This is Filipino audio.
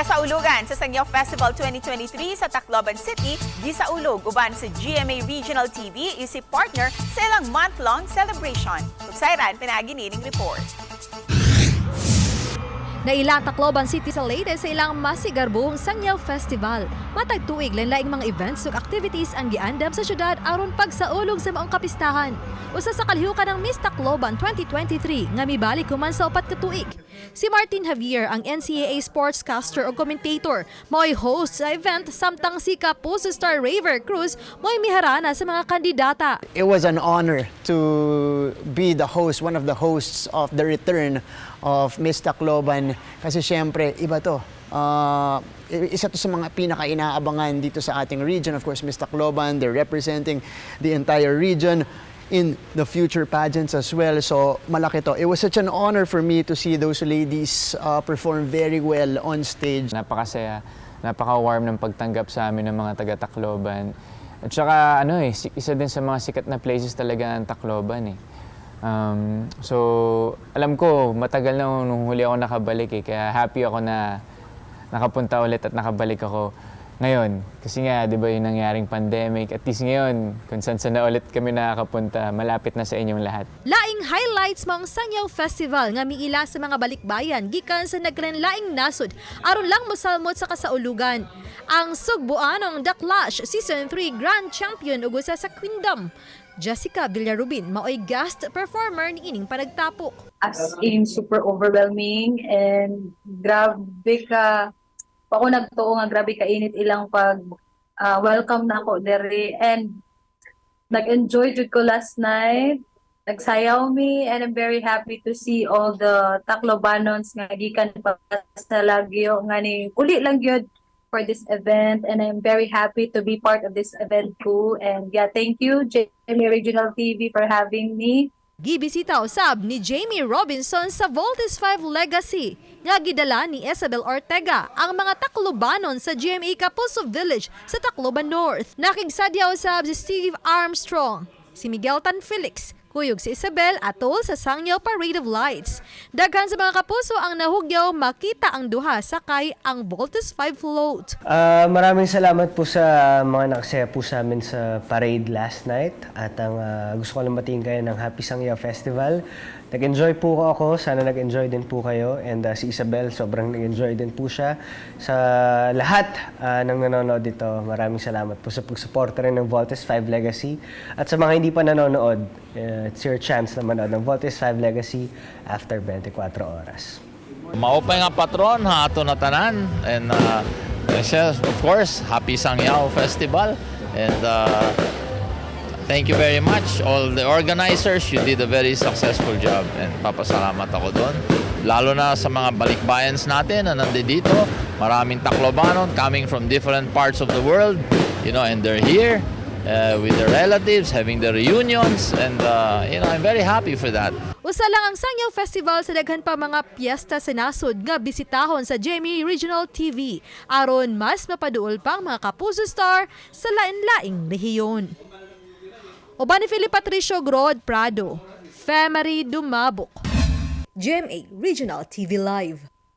Kasaulugan sa Sangyaw Festival 2023 sa Tacloban City, gisaulog uban sa GMA Regional TV isip partner sa ilang month-long celebration. Tugsayran, pinaginining report. Naila Tacloban City sa latest sa ilang masigarbuhong Sangyaw Festival. Matag tuig lain-laing mga events ug activities ang giandam sa syudad aron pagsaulog sa maong kapistahan. Usa sa kalihukan ng Miss Tacloban 2023 nga mibalik human sa 4 ka tuig. Si Martin Javier, ang NCAA sportscaster o commentator, mo'y host sa event samtang si Kapuso star Raver Cruz mo'y miharana sa mga kandidata. It was an honor to be the host, one of the hosts of the return of Miss Tacloban kasi syempre iba to. Isa to sa mga pinaka-inaabangan dito sa ating region. Of course, Miss Tacloban, they're representing the entire region in the future pageants as well. So malaki to. It was such an honor for me to see those ladies perform very well on stage. Napakasaya, napaka-warm ng pagtanggap sa amin ng mga taga-Tacloban. At saka isa din sa mga sikat na places talaga ng Tacloban . So alam ko matagal na nung huli ako nakabalik kaya happy ako na nakapunta ulit at nakabalik ako ngayon. Kasi nga, di ba yung nangyaring pandemic, at least ngayon, kung saan na ulit kami nakakapunta, malapit na sa inyong lahat. Laing highlights mong Sangyaw Festival nga miila sa mga balikbayan gikan sa naglaing nasod aron lang mosalmot sa kasaulugan. Ang Sugbuanong The Clash Season 3 Grand Champion ug usa sa Queendom, Jessica Villarubin, maoy guest performer ni ining panagtapok. As in, super overwhelming and grabe ka. Ako nagtuo nga grabe ka init ilang pag welcome na ako dere and nag-enjoy jud ko last night. Nagsayaw mi and I'm very happy to see all the Taclobanons nga gikan pa sa Lagyo nga ni uli lang gyud for this event, and I'm very happy to be part of this event too. And yeah, thank you GMA Regional TV for having me. Gibisita usab ni Jamie Robinson sa Voltes 5 Legacy nga gidala ni Isabel Ortega ang mga Taclobanon sa GMA Kapuso Village sa Tacloban North. Nakigsadya usab si Steve Armstrong, si Miguel Tan Felix, kuyog si Isabel atol sa Sangyaw Parade of Lights. Daghan sa mga kapuso ang nahugyaw makita ang duha sakay ang Voltes 5 float. Maraming salamat po sa mga nakasaya po sa amin sa parade last night. At ang gusto ko lang batiin kayo ng Happy Sangyaw Festival. Nag-enjoy po ako, sana nag-enjoy din po kayo. And si Isabel, sobrang nag-enjoy din po siya. Sa lahat ng nanonood dito, maraming salamat po sa pagsuporta rin ng Voltes 5 Legacy. At sa mga hindi pa nanonood, it's your chance na manood ng Voltes 5 Legacy after 24 oras. Maupay nga patron ha ato na tanan, and of course Happy Sangyaw Festival, and thank you very much all the organizers. You did a very successful job and papasalamat ako doon, lalo na sa mga balikbayans natin na nandito. Maraming Taclobanon coming from different parts of the world, and they're here with their relatives, having their reunions, and I'm very happy for that. Usa lang ang Sangyaw Festival sa daghan pa mga piyesta sa nasod nga bisitahon sa GMA Regional TV aron mas mapaduol pang mga Kapuso star sa lain-laing rehiyon. Oban ni Philip Patricio Grod Prado, Femari Dumabok, GMA Regional TV Live.